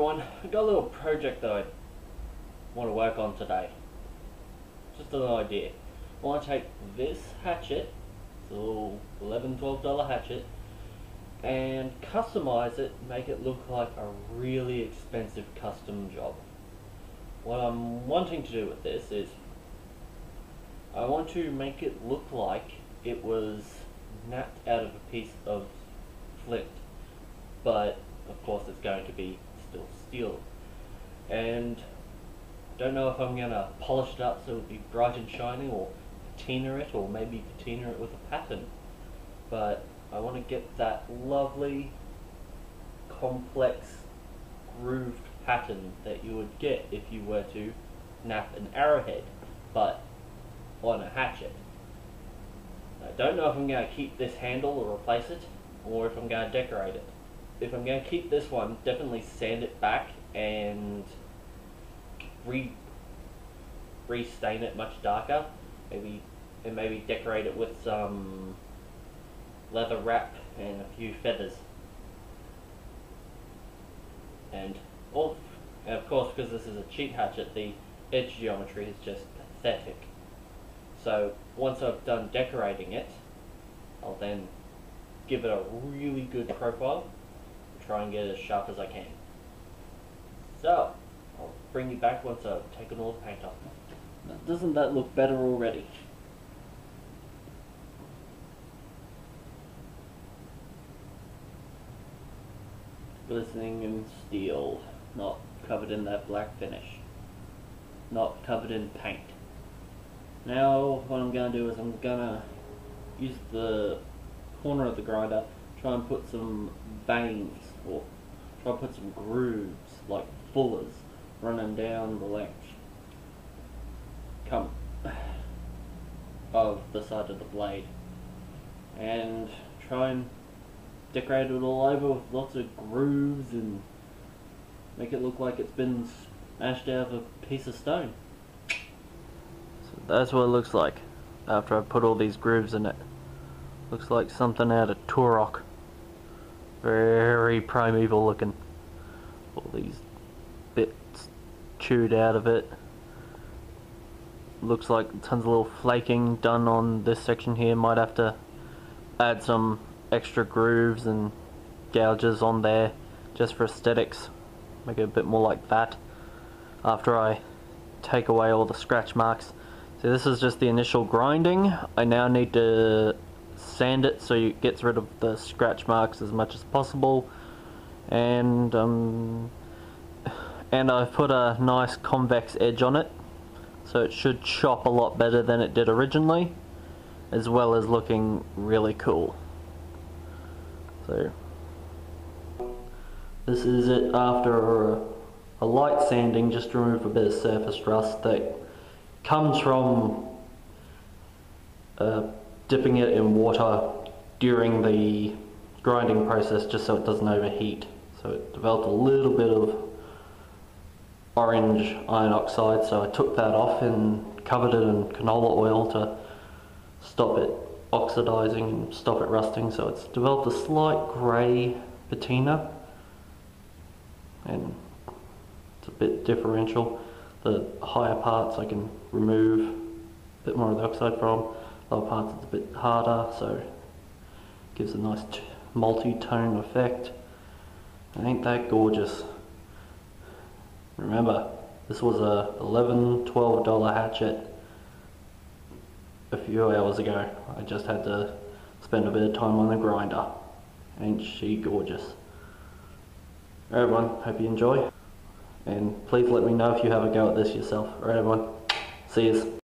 everyone, I got a little project that I want to work on today. Just an idea. I want to take this hatchet, it's a little $11–12 hatchet, and customize it, make it look like a really expensive custom job. What I'm wanting to do with this is I want to make it look like it was napped out of a piece of flint, but of course it's going to be still steel. And don't know if I'm going to polish it up so it'll be bright and shiny, or patina it, or maybe patina it with a pattern. But I want to get that lovely, complex, grooved pattern that you would get if you were to nap an arrowhead, but on a hatchet. I don't know if I'm going to keep this handle or replace it, or if I'm going to decorate it. If I'm going to keep this one, definitely sand it back and restain it much darker. Maybe decorate it with some leather wrap and a few feathers. And of course, because this is a cheap hatchet, the edge geometry is just pathetic. So once I've done decorating it, I'll then give it a really good profile, try and get it as sharp as I can. So I'll bring you back once I've taken all the paint off. Now, doesn't that look better already? Glistening in steel, not covered in that black finish, not covered in paint. Now what I'm going to do is I'm going to use the corner of the grinder, try and put some veins, or try and put some grooves, like fullers, running down the length of the side of the blade, and try and decorate it all over with lots of grooves and make it look like it's been smashed out of a piece of stone. So that's what it looks like after I put all these grooves in it. Looks like something out of Turok. Very primeval looking. All these bits chewed out of it. Looks like tons of little flaking done on this section here. Might have to add some extra grooves and gouges on there just for aesthetics. Make it a bit more like that after I take away all the scratch marks. So this is just the initial grinding. I now need to sand it so it gets rid of the scratch marks as much as possible, and I've put a nice convex edge on it, so it should chop a lot better than it did originally, as well as looking really cool. So this is it after a light sanding, just to remove a bit of surface rust that comes from dipping it in water during the grinding process, just so it doesn't overheat. So it developed a little bit of orange iron oxide, so I took that off and covered it in canola oil to stop it oxidizing and stop it rusting. So it's developed a slight grey patina, and it's a bit differential. The higher parts I can remove a bit more of the oxide from, lower parts it's a bit harder, so it gives a nice multi-tone effect. And ain't that gorgeous? Remember, this was a $11–12 hatchet a few hours ago. I just had to spend a bit of time on the grinder. Ain't she gorgeous? Alright everyone, hope you enjoy, and please let me know if you have a go at this yourself. Alright everyone, see yous.